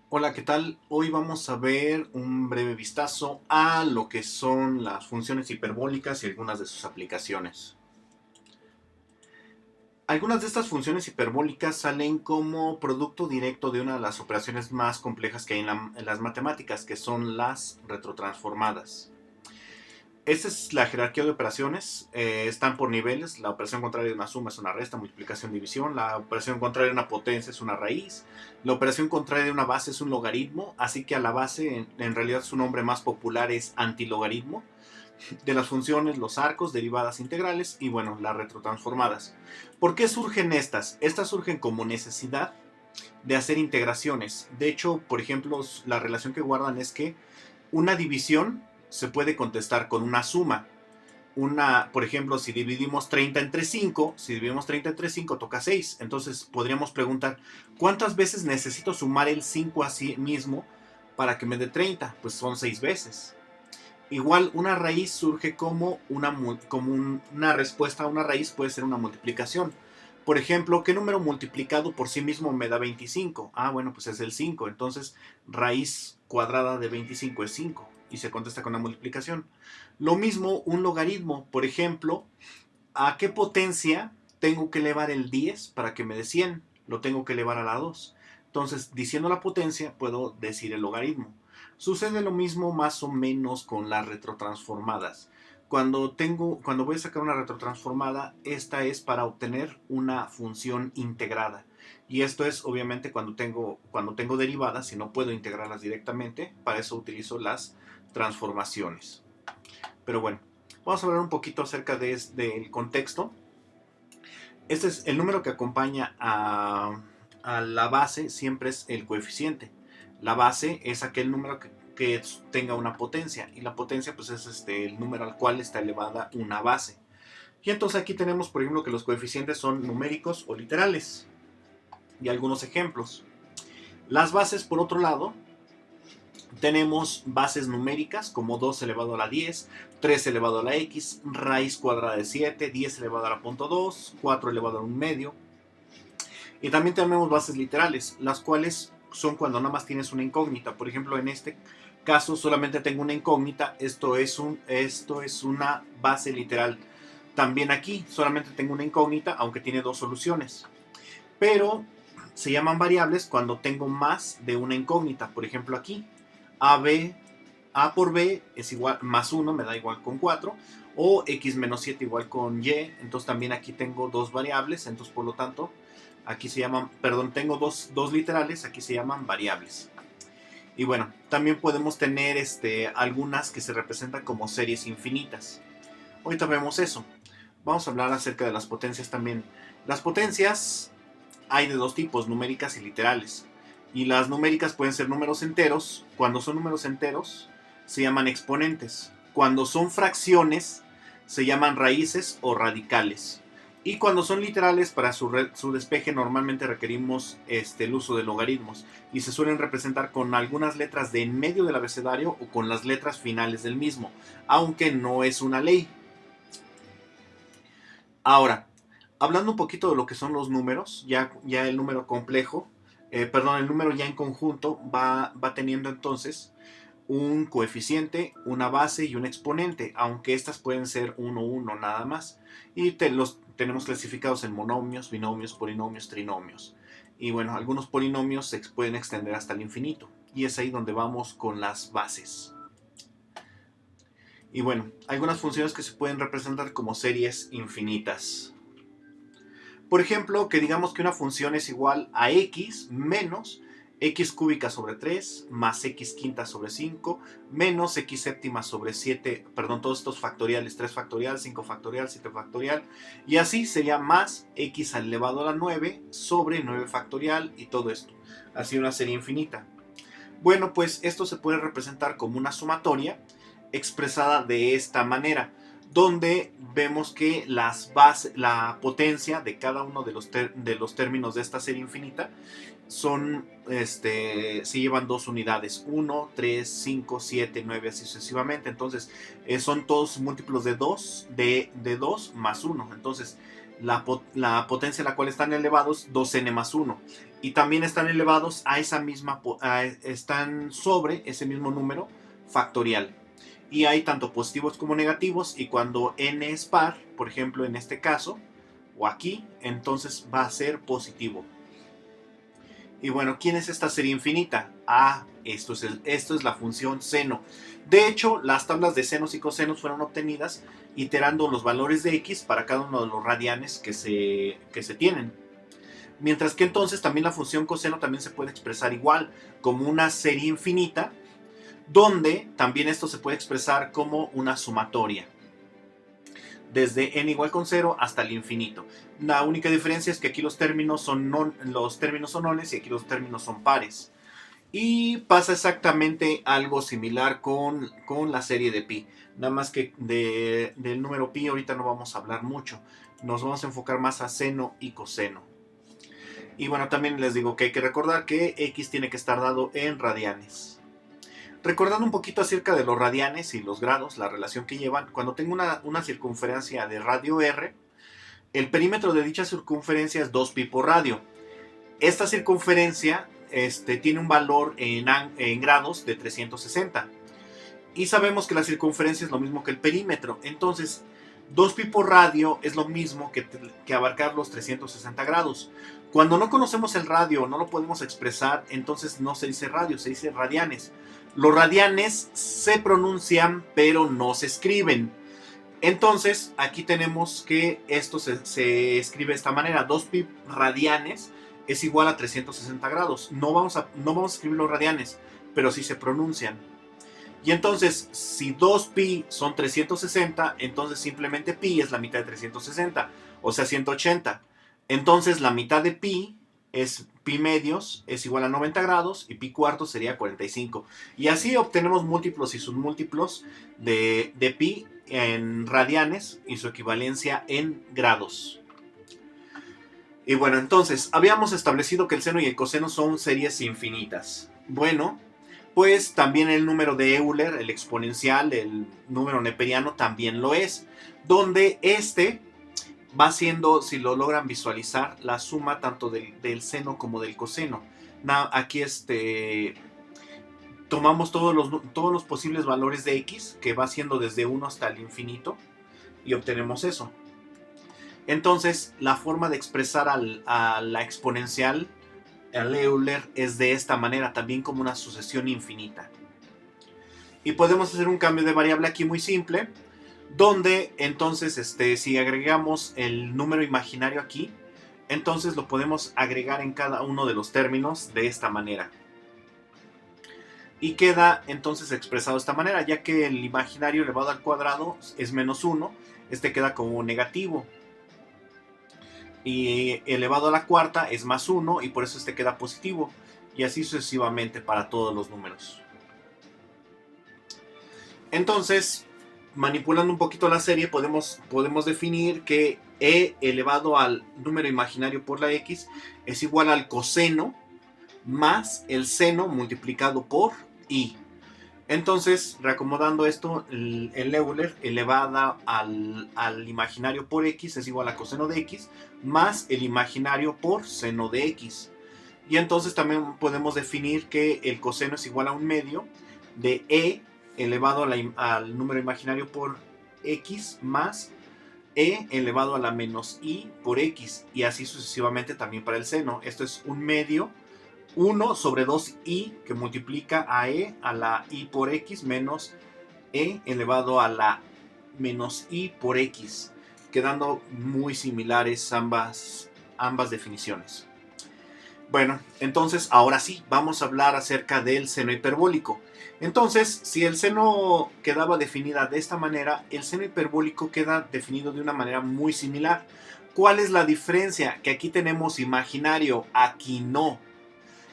Hola, ¿qué tal? Hoy vamos a ver un breve vistazo a lo que son las funciones hiperbólicas y algunas de sus aplicaciones. Algunas de estas funciones hiperbólicas salen como producto directo de una de las operaciones más complejas que hay en las matemáticas, que son las retrotransformadas. Esta es la jerarquía de operaciones, están por niveles. La operación contraria de una suma es una resta, multiplicación, división. La operación contraria de una potencia es una raíz. La operación contraria de una base es un logaritmo, así que a la base en realidad su nombre más popular es antilogaritmo. De las funciones, los arcos, derivadas integrales y bueno, las retrotransformadas. ¿Por qué surgen estas? Estas surgen como necesidad de hacer integraciones. De hecho, por ejemplo, la relación que guardan es que una división se puede contestar con una suma. Por ejemplo, si dividimos 30 entre 5, si dividimos 30 entre 5 toca 6. Entonces podríamos preguntar, ¿cuántas veces necesito sumar el 5 a sí mismo para que me dé 30? Pues son 6 veces. Igual una raíz surge como una respuesta a una raíz puede ser una multiplicación. Por ejemplo, ¿qué número multiplicado por sí mismo me da 25? Ah, bueno, pues es el 5. Entonces, raíz cuadrada de 25 es 5 y se contesta con una multiplicación. Lo mismo un logaritmo. Por ejemplo, ¿a qué potencia tengo que elevar el 10 para que me dé 100? Lo tengo que elevar a la 2. Entonces, diciendo la potencia, puedo decir el logaritmo. Sucede lo mismo más o menos con las retrotransformadas. Cuando voy a sacar una retrotransformada, esta es para obtener una función integrada. Y esto es obviamente cuando tengo derivadas y no puedo integrarlas directamente. Para eso utilizo las transformaciones. Pero bueno, vamos a hablar un poquito acerca del contexto. Este es el número que acompaña a la base, siempre es el coeficiente. La base es aquel número que tenga una potencia, y la potencia pues es el número al cual está elevada una base. Y entonces aquí tenemos, por ejemplo, que los coeficientes son numéricos o literales. Y algunos ejemplos. Las bases, por otro lado, tenemos bases numéricas como 2 elevado a la 10, 3 elevado a la x, raíz cuadrada de 7, 10 elevado a la punto 2, 4 elevado a un medio. Y también tenemos bases literales, las cuales son cuando nada más tienes una incógnita. Por ejemplo, en este caso solamente tengo una incógnita, esto es una base literal. También aquí solamente tengo una incógnita, aunque tiene dos soluciones. Pero se llaman variables cuando tengo más de una incógnita. Por ejemplo, aquí AB, A por B es igual, más 1 me da igual con 4, o X menos 7 igual con Y. Entonces también aquí tengo dos variables, entonces por lo tanto, aquí se llaman, perdón, tengo dos literales, aquí se llaman variables. Y bueno, también podemos tener algunas que se representan como series infinitas. Ahorita vemos eso. Vamos a hablar acerca de las potencias también. Las potencias hay de dos tipos, numéricas y literales. Y las numéricas pueden ser números enteros. Cuando son números enteros, se llaman exponentes. Cuando son fracciones, se llaman raíces o radicales. Y cuando son literales, para su despeje normalmente requerimos el uso de logaritmos. Y se suelen representar con algunas letras de en medio del abecedario o con las letras finales del mismo. Aunque no es una ley. Ahora, hablando un poquito de lo que son los números, ya el número complejo, perdón, el número ya en conjunto va teniendo entonces un coeficiente, una base y un exponente, aunque estas pueden ser uno, uno nada más. Y los tenemos clasificados en monomios, binomios, polinomios, trinomios. Y bueno, algunos polinomios se pueden extender hasta el infinito. Y es ahí donde vamos con las bases. Y bueno, algunas funciones que se pueden representar como series infinitas. Por ejemplo, que digamos que una función es igual a x menos x cúbica sobre 3 más x quinta sobre 5 menos x séptima sobre 7, perdón, todos estos factoriales, 3 factorial, 5 factorial, 7 factorial, y así sería más x elevado a la 9 sobre 9 factorial y todo esto. Así una serie infinita. Bueno, pues esto se puede representar como una sumatoria expresada de esta manera, donde vemos que la potencia de cada uno de los términos de esta serie infinita se llevan dos unidades, 1, 3, 5, 7, 9, así sucesivamente. Entonces, son todos múltiplos de 2, de 2 más 1. Entonces, la potencia a la cual están elevados, 2n más 1. y también están elevados a esa misma, están sobre ese mismo número factorial. Y hay tanto positivos como negativos, y cuando n es par, por ejemplo en este caso, o aquí, entonces va a ser positivo. Y bueno, ¿quién es esta serie infinita? Esto es la función seno. De hecho, las tablas de senos y cosenos fueron obtenidas iterando los valores de x para cada uno de los radianes que se tienen. Mientras que entonces también la función coseno también se puede expresar igual, como una serie infinita, donde también esto se puede expresar como una sumatoria, desde n igual con 0 hasta el infinito. La única diferencia es que aquí los términos son nones y aquí los términos son pares. Y pasa exactamente algo similar con la serie de pi. Nada más que del número pi ahorita no vamos a hablar mucho. Nos vamos a enfocar más a seno y coseno. Y bueno, también les digo que hay que recordar que x tiene que estar dado en radianes. Recordando un poquito acerca de los radianes y los grados, la relación que llevan, cuando tengo una circunferencia de radio r, el perímetro de dicha circunferencia es 2pi por radio. Esta circunferencia tiene un valor en grados de 360. Y sabemos que la circunferencia es lo mismo que el perímetro. Entonces, 2pi por radio es lo mismo que abarcar los 360 grados. Cuando no conocemos el radio, no lo podemos expresar, entonces no se dice radio, se dice radianes. Los radianes se pronuncian, pero no se escriben. Entonces, aquí tenemos que esto se escribe de esta manera. 2pi radianes es igual a 360 grados. No vamos a escribir los radianes, pero sí se pronuncian. Y entonces, si 2pi son 360, entonces simplemente pi es la mitad de 360, o sea 180. Entonces la mitad de pi es pi medios, es igual a 90 grados, y pi cuartos sería 45. Y así obtenemos múltiplos y submúltiplos de pi en radianes y su equivalencia en grados. Y bueno, entonces, habíamos establecido que el seno y el coseno son series infinitas. Bueno, pues también el número de Euler, el exponencial, el número neperiano también lo es, donde va siendo, si lo logran visualizar, la suma tanto del seno como del coseno. Aquí tomamos todos los posibles valores de x, que va siendo desde 1 hasta el infinito, y obtenemos eso. Entonces, la forma de expresar a la exponencial, al Euler, es de esta manera, también como una sucesión infinita. Y podemos hacer un cambio de variable aquí muy simple, donde entonces si agregamos el número imaginario aquí, entonces lo podemos agregar en cada uno de los términos de esta manera. Y queda entonces expresado de esta manera, ya que el imaginario elevado al cuadrado es menos 1, queda como negativo. Y elevado a la cuarta es más 1, y por eso queda positivo. Y así sucesivamente para todos los números. Entonces, manipulando un poquito la serie, podemos definir que e elevado al número imaginario por la x es igual al coseno más el seno multiplicado por i. Entonces, reacomodando esto, el Euler elevada al imaginario por x es igual a coseno de x más el imaginario por seno de x. Y entonces también podemos definir que el coseno es igual a un medio de e elevado al número imaginario por x más e elevado a la menos i por x, y así sucesivamente también para el seno. Esto es un medio 1 sobre 2i que multiplica a e a la i por x menos e elevado a la menos i por x, quedando muy similares ambas definiciones. Bueno, entonces ahora sí, vamos a hablar acerca del seno hiperbólico. Entonces, si el seno quedaba definida de esta manera, el seno hiperbólico queda definido de una manera muy similar. ¿Cuál es la diferencia? Que aquí tenemos imaginario, aquí no.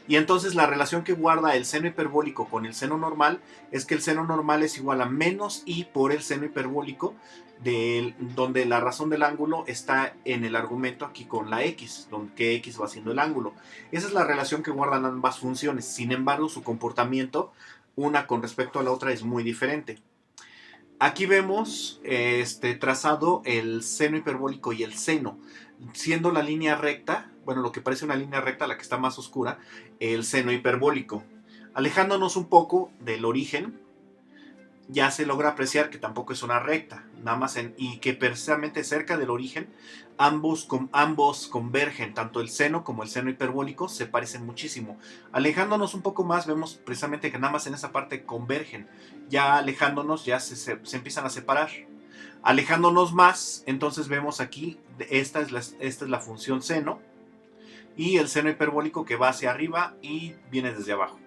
Y entonces la relación que guarda el seno hiperbólico con el seno normal es que el seno normal es igual a menos i por el seno hiperbólico, donde la razón del ángulo está en el argumento aquí con la x, donde x va siendo el ángulo. Esa es la relación que guardan ambas funciones. Sin embargo, su comportamiento, una con respecto a la otra, es muy diferente. Aquí vemos trazado el seno hiperbólico y el seno, siendo la línea recta, bueno, lo que parece una línea recta, la que está más oscura, el seno hiperbólico. Alejándonos un poco del origen, ya se logra apreciar que tampoco es una recta, nada más y que precisamente cerca del origen ambos convergen, tanto el seno como el seno hiperbólico se parecen muchísimo. Alejándonos un poco más vemos precisamente que nada más en esa parte convergen, ya alejándonos ya se empiezan a separar. Alejándonos más, entonces vemos aquí, esta es la función seno y el seno hiperbólico que va hacia arriba y viene desde abajo.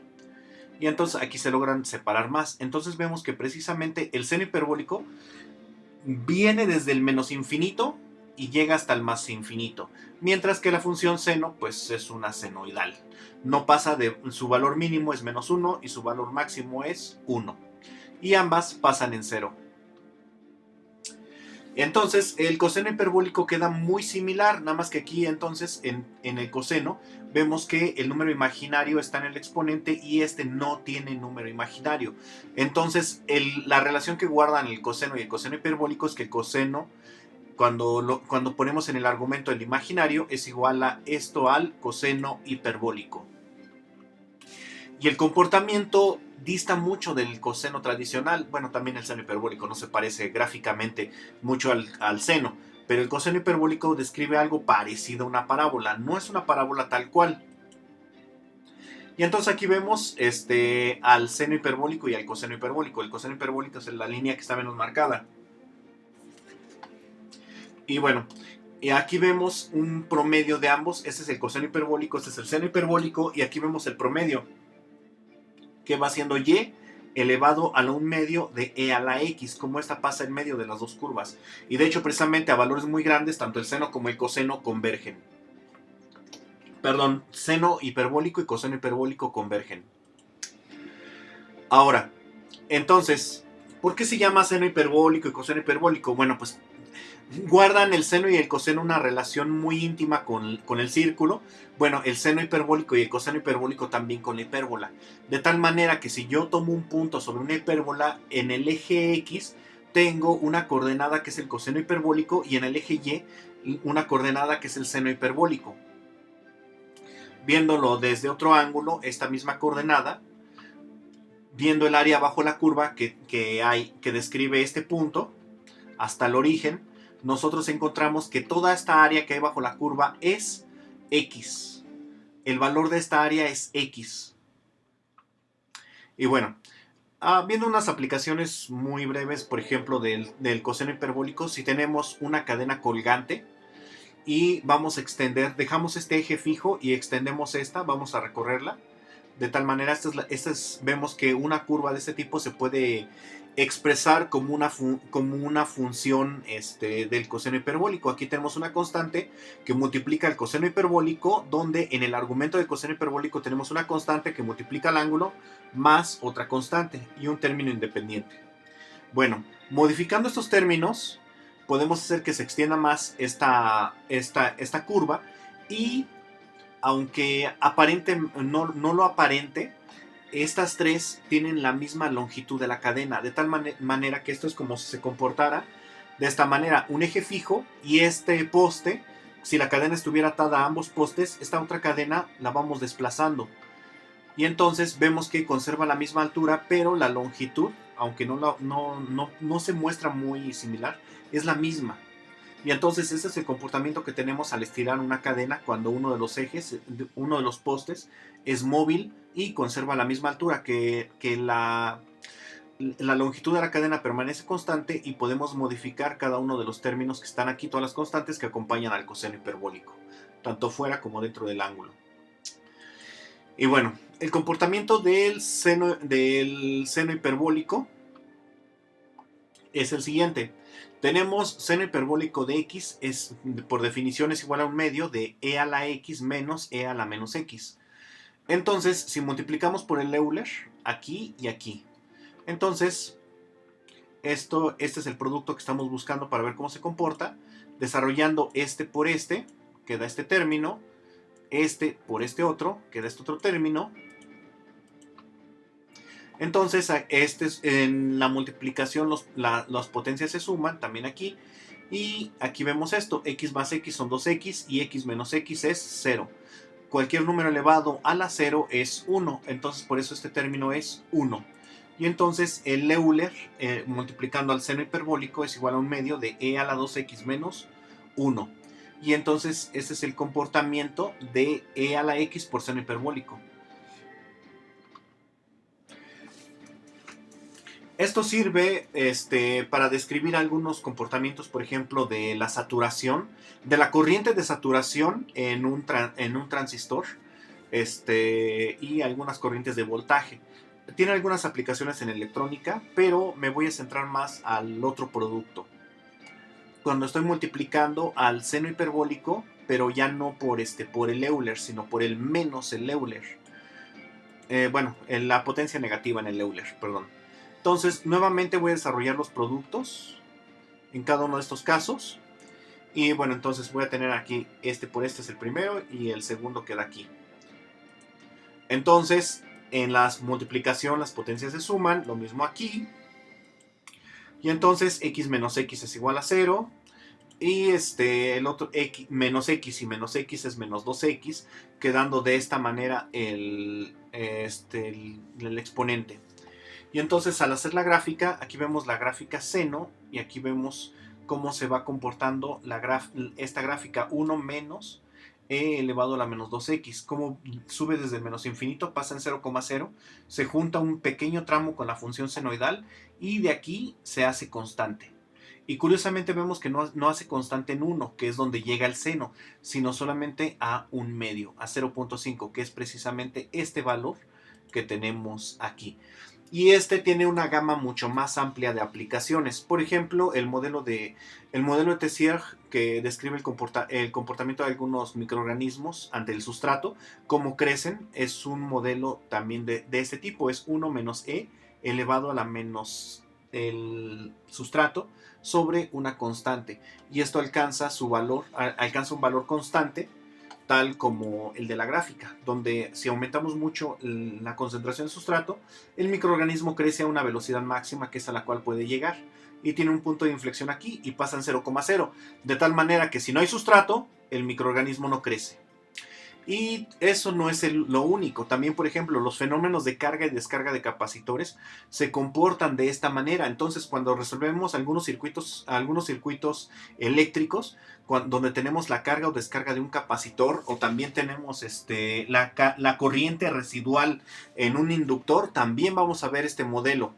Y entonces aquí se logran separar más. Entonces vemos que precisamente el seno hiperbólico viene desde el menos infinito y llega hasta el más infinito. Mientras que la función seno pues es una senoidal. No pasa de su valor mínimo es menos 1 y su valor máximo es 1. Y ambas pasan en 0. Entonces el coseno hiperbólico queda muy similar, nada más que aquí entonces en el coseno vemos que el número imaginario está en el exponente y este no tiene número imaginario. Entonces la relación que guardan el coseno y el coseno hiperbólico es que el coseno, cuando ponemos en el argumento el imaginario, es igual a esto al coseno hiperbólico. Y el comportamiento dista mucho del coseno tradicional. Bueno, también el seno hiperbólico no se parece gráficamente mucho al seno, pero el coseno hiperbólico describe algo parecido a una parábola. No es una parábola tal cual. Y entonces aquí vemos al seno hiperbólico y al coseno hiperbólico. El coseno hiperbólico es la línea que está menos marcada. Y bueno, y aquí vemos un promedio de ambos. Este es el coseno hiperbólico, este es el seno hiperbólico, y aquí vemos el promedio, que va siendo y elevado a la 1 medio de e a la x, como esta pasa en medio de las dos curvas. Y de hecho, precisamente a valores muy grandes, tanto el seno como el coseno convergen. Perdón, seno hiperbólico y coseno hiperbólico convergen. Ahora, entonces, ¿por qué se llama seno hiperbólico y coseno hiperbólico? Bueno, pues guardan el seno y el coseno una relación muy íntima con el círculo. Bueno, el seno hiperbólico y el coseno hiperbólico también con la hipérbola. De tal manera que si yo tomo un punto sobre una hipérbola, en el eje X tengo una coordenada que es el coseno hiperbólico y en el eje Y una coordenada que es el seno hiperbólico. Viéndolo desde otro ángulo, esta misma coordenada, viendo el área bajo la curva que describe este punto hasta el origen, nosotros encontramos que toda esta área que hay bajo la curva es X. El valor de esta área es X. Y bueno, viendo unas aplicaciones muy breves, por ejemplo, del coseno hiperbólico, si tenemos una cadena colgante y vamos a extender, dejamos este eje fijo y extendemos esta, vamos a recorrerla. De tal manera, vemos que una curva de este tipo se puede expresar como una función del coseno hiperbólico. Aquí tenemos una constante que multiplica el coseno hiperbólico, donde en el argumento del coseno hiperbólico tenemos una constante que multiplica el ángulo más otra constante y un término independiente. Bueno, modificando estos términos, podemos hacer que se extienda más esta curva y aunque no lo aparente, estas tres tienen la misma longitud de la cadena, de tal manera que esto es como si se comportara de esta manera: un eje fijo y este poste, si la cadena estuviera atada a ambos postes, esta otra cadena la vamos desplazando. Y entonces vemos que conserva la misma altura, pero la longitud, aunque no se muestra muy similar, es la misma. Y entonces ese es el comportamiento que tenemos al estirar una cadena cuando uno de los ejes, uno de los postes, es móvil y conserva la misma altura, que la longitud de la cadena permanece constante y podemos modificar cada uno de los términos que están aquí, todas las constantes que acompañan al coseno hiperbólico, tanto fuera como dentro del ángulo. Y bueno, el comportamiento del seno hiperbólico es el siguiente. Tenemos seno hiperbólico de x, por definición es igual a un medio de e a la x menos e a la menos x. Entonces, si multiplicamos por el Euler, aquí y aquí, entonces este es el producto que estamos buscando para ver cómo se comporta. Desarrollando este por este, queda este término. Este por este otro, queda este otro término. Entonces, en la multiplicación las potencias se suman también aquí. Y aquí vemos esto, x más x son 2x y x menos x es 0. Cualquier número elevado a la 0 es 1, entonces por eso este término es 1. Y entonces el Euler, multiplicando al seno hiperbólico, es igual a un medio de e a la 2x menos 1. Y entonces ese es el comportamiento de e a la x por seno hiperbólico. Esto sirve para describir algunos comportamientos, por ejemplo, de la saturación, de la corriente de saturación en un transistor, y algunas corrientes de voltaje. Tiene algunas aplicaciones en electrónica, pero me voy a centrar más al otro producto. Cuando estoy multiplicando al seno hiperbólico, pero ya no por el Euler, sino por el menos el Euler. En la potencia negativa en el Euler, perdón. Entonces, nuevamente voy a desarrollar los productos en cada uno de estos casos. Y bueno, entonces voy a tener aquí por este es el primero y el segundo queda aquí. Entonces, en la multiplicación las potencias se suman, lo mismo aquí. Y entonces x menos x es igual a 0. Y el otro menos x y menos x es menos 2x, quedando de esta manera el exponente. Y entonces al hacer la gráfica, aquí vemos la gráfica seno y aquí vemos cómo se va comportando esta gráfica 1 menos e elevado a la menos 2x. Cómo sube desde el menos infinito, pasa en 0,0, se junta un pequeño tramo con la función senoidal y de aquí se hace constante. Y curiosamente vemos que no hace constante en 1, que es donde llega el seno, sino solamente a un medio, a 0,5, que es precisamente este valor que tenemos aquí. Y tiene una gama mucho más amplia de aplicaciones. Por ejemplo, el modelo de Tessier, que describe el comportamiento de algunos microorganismos ante el sustrato, cómo crecen, es un modelo también de este tipo. Es 1 menos e elevado a la menos el sustrato sobre una constante. Y esto alcanza un valor constante, tal como el de la gráfica, donde si aumentamos mucho la concentración de sustrato, el microorganismo crece a una velocidad máxima que es a la cual puede llegar. Y tiene un punto de inflexión aquí y pasa en 0,0. De tal manera que si no hay sustrato, el microorganismo no crece. Y eso no es lo único. También, por ejemplo, los fenómenos de carga y descarga de capacitores se comportan de esta manera. Entonces, cuando resolvemos algunos circuitos eléctricos, donde tenemos la carga o descarga de un capacitor, o también tenemos la corriente residual en un inductor, también vamos a ver este modelo.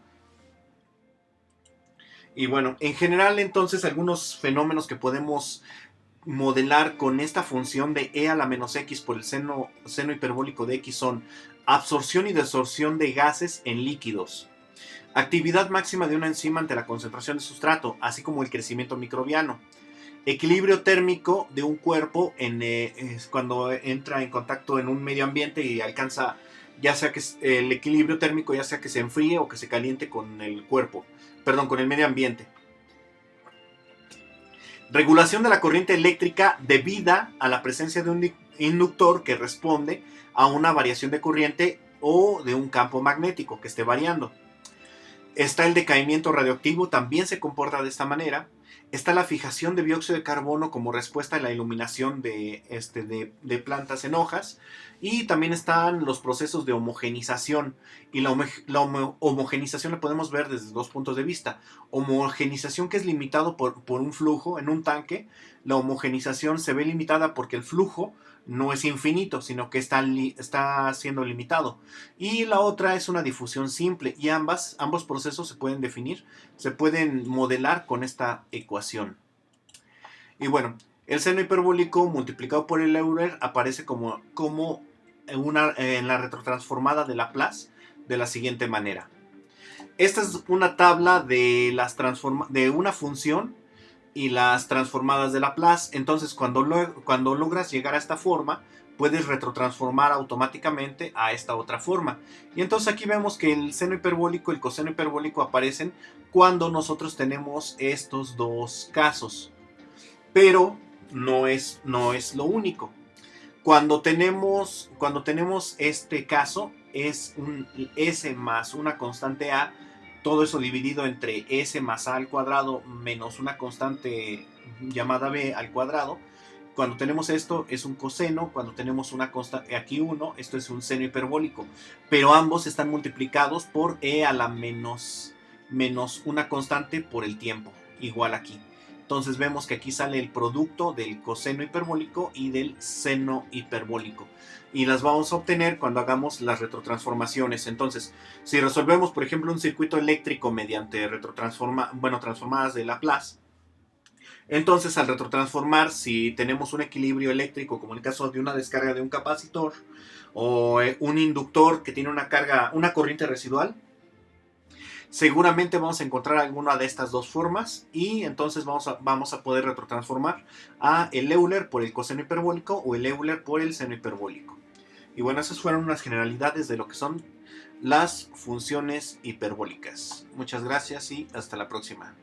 Y bueno, en general, entonces, algunos fenómenos que podemos modelar con esta función de e a la menos x por el seno hiperbólico de x son absorción y desorción de gases en líquidos, actividad máxima de una enzima ante la concentración de sustrato, así como el crecimiento microbiano, equilibrio térmico de un cuerpo cuando entra en contacto en un medio ambiente y alcanza ya sea que el equilibrio térmico, ya sea que se enfríe o que se caliente con el medio ambiente. Regulación de la corriente eléctrica debida a la presencia de un inductor que responde a una variación de corriente o de un campo magnético que esté variando. Está el decaimiento radioactivo, también se comporta de esta manera. Está la fijación de dióxido de carbono como respuesta a la iluminación de plantas en hojas. Y también están los procesos de homogenización. Y la homogenización la podemos ver desde dos puntos de vista. Homogenización que es limitado por un flujo en un tanque. La homogenización se ve limitada porque el flujo no es infinito, sino que está siendo limitado. Y la otra es una difusión simple. Y ambos procesos se pueden definir, se pueden modelar con esta ecuación. Y bueno, el seno hiperbólico multiplicado por el Euler aparece como en la retrotransformada de Laplace de la siguiente manera. Esta es una tabla de una función y las transformadas de Laplace. Entonces, cuando logras llegar a esta forma, puedes retrotransformar automáticamente a esta otra forma. Y entonces aquí vemos que el seno hiperbólico y el coseno hiperbólico aparecen cuando nosotros tenemos estos dos casos. Pero no es lo único. Cuando tenemos este caso, es un S más una constante A, todo eso dividido entre S más A al cuadrado menos una constante llamada B al cuadrado. Cuando tenemos esto es un coseno, cuando tenemos una constante, aquí 1, esto es un seno hiperbólico, pero ambos están multiplicados por e a la menos una constante por el tiempo, igual aquí. Entonces vemos que aquí sale el producto del coseno hiperbólico y del seno hiperbólico. Y las vamos a obtener cuando hagamos las retrotransformaciones. Entonces, si resolvemos, por ejemplo, un circuito eléctrico mediante transformadas de Laplace, entonces, al retrotransformar, si tenemos un equilibrio eléctrico, como en el caso de una descarga de un capacitor, o un inductor que tiene una corriente residual, seguramente vamos a encontrar alguna de estas dos formas y entonces vamos a poder retrotransformar a el Euler por el coseno hiperbólico o el Euler por el seno hiperbólico. Y bueno, esas fueron unas generalidades de lo que son las funciones hiperbólicas. Muchas gracias y hasta la próxima.